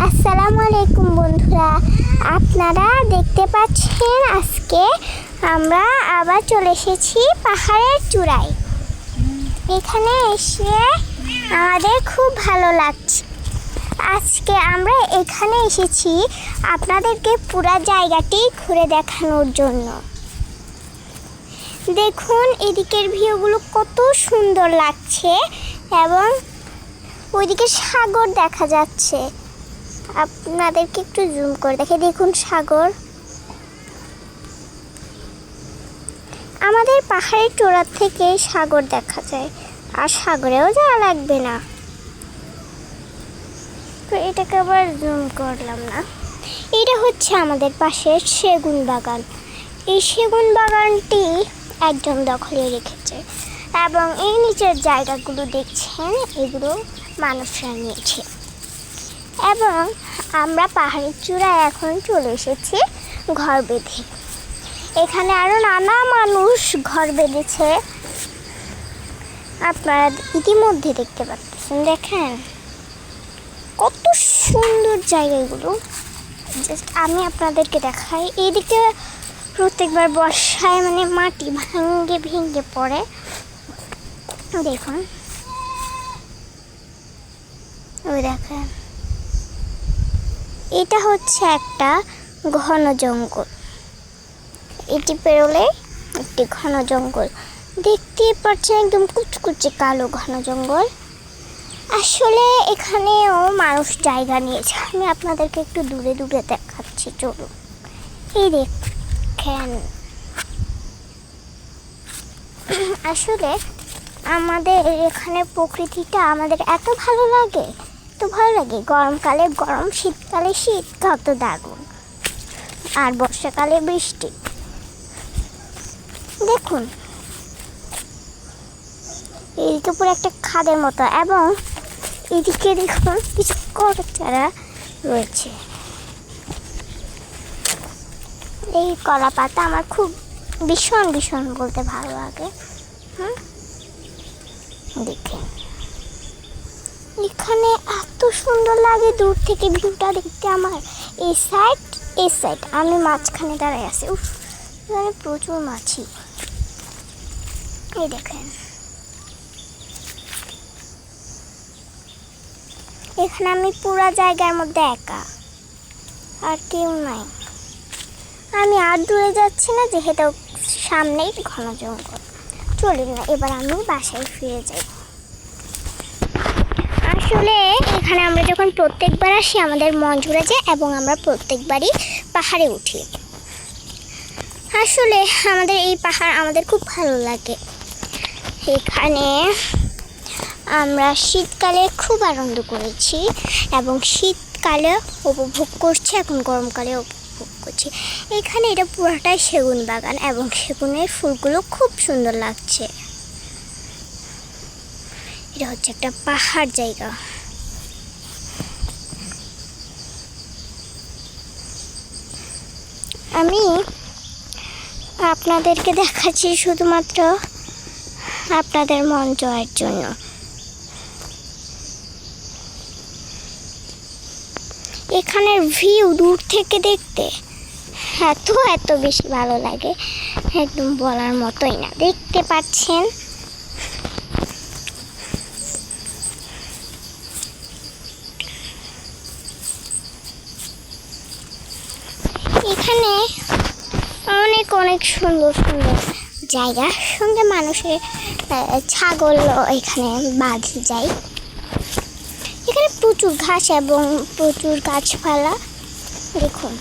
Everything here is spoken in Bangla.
আসসালামু আলাইকুম বন্ধুরা, আপনারা দেখতে পাচ্ছেন আজকে আমরা আবার চলে এসেছি পাহাড়ের চূড়ায়। এখানে এসে আমাদের খুব ভালো লাগছে। আজকে আমরা এখানে এসেছি আপনাদেরকে পুরো জায়গাটি ঘুরে দেখানোর জন্য। দেখুন এদিকের ভিউগুলো কত সুন্দর লাগছে এবং ওইদিকে সাগর দেখা যাচ্ছে। আপনাদেরকে একটু জুম করে দেখে, দেখুন সাগর। আমাদের পাহাড়ের চূড়ার থেকে সাগর দেখা যায়, আর সাগরেও যাওয়া লাগবে না। তো এটাকে আবার জুম করলাম না। এটা হচ্ছে আমাদের পাশের সেগুন বাগান। এই সেগুন বাগানটি একজন দখলে রেখেছে এবং এই নিচের জায়গাগুলো দেখছেন, এগুলো মানুষরা নিয়েছে। এবং আমরা পাহাড়ের চূড়ায় এখন চলে এসেছি ঘর বেঁধে। এখানে আরও নানা মানুষ ঘর বেঁধেছে, আপনারা ইতিমধ্যে দেখতে পাচ্ছেন। দেখেন কত সুন্দর জায়গাগুলো। জাস্ট আমি আপনাদেরকে দেখাই। এইদিকে প্রত্যেকবার বর্ষায় মাটি ভেঙে ভেঙে পড়ে। দেখুন, ওই দেখেন, এটা হচ্ছে একটা ঘন জঙ্গল। এটি পেরোলে একটি ঘন জঙ্গল দেখতে পাচ্ছেন, একদম কুচকুচে কালো ঘন জঙ্গল। আসলে এখানেও মানুষ জায়গা নিয়েছে। আমি আপনাদেরকে একটু দূরে দূরে দেখাচ্ছি, চলুন। এই দেখেন, আসলে আমাদের এখানে প্রকৃতিটা আমাদের এত ভালো লাগে, গরমকালে গরম, শীতকালে শীত, কত দারুণ। আর বর্ষাকালে বৃষ্টি। দেখুন এইদিকে পুরো একটা খাদের মতো, এবং এদিকে দেখুন কিছু কলা চারা রয়েছে। এই কলা পাতা আমার খুব ভীষণ ভীষণ বলতে ভালো লাগে। দেখেন এখানে এত সুন্দর লাগে দূর থেকে ভিউটা দেখতে। আমার এই সাইড আমি মাঝখানে দাঁড়ায় আছি। এখানে প্রচুর মাছি। এই দেখেন, এখানে আমি পুরো জায়গার মধ্যে একা, আর কেউ নাই। আমি আর দূরে যাচ্ছি না, যেহেতু সামনেই ঘন জঙ্গল। চলুন না, এবার আমি বাসায় ফিরে যাই। আসলে এখানে আমরা যখন প্রত্যেকবার আসি আমাদের মন জুড়ে যায়, এবং আমরা প্রত্যেকবারই পাহাড়ে উঠি। আসলে আমাদের এই পাহাড় আমাদের খুব ভালো লাগে। এখানে আমরা শীতকালে খুব আনন্দ করেছি এবং শীতকালে উপভোগ করছি, এখন গরমকালে উপভোগ করছি। এখানে এটা পুরোটাই সেগুন বাগান, এবং সেগুনের ফুলগুলো খুব সুন্দর লাগছে। এটা হচ্ছে একটা পাহাড় জায়গা। আমি আপনাদেরকে দেখাচ্ছি শুধুমাত্র আপনাদের মন জয়ের জন্য। এখানের ভিউ দূর থেকে দেখতে এত বেশি ভালো লাগে, একদম বলার মতোই না। দেখতে পাচ্ছেন এখানে অনেক সুন্দর সুন্দর জায়গা, সঙ্গে মানুষের ছাগল এখানে বাঁধি যায়। এখানে প্রচুর ঘাস এবং প্রচুর গাছপালা। দেখুন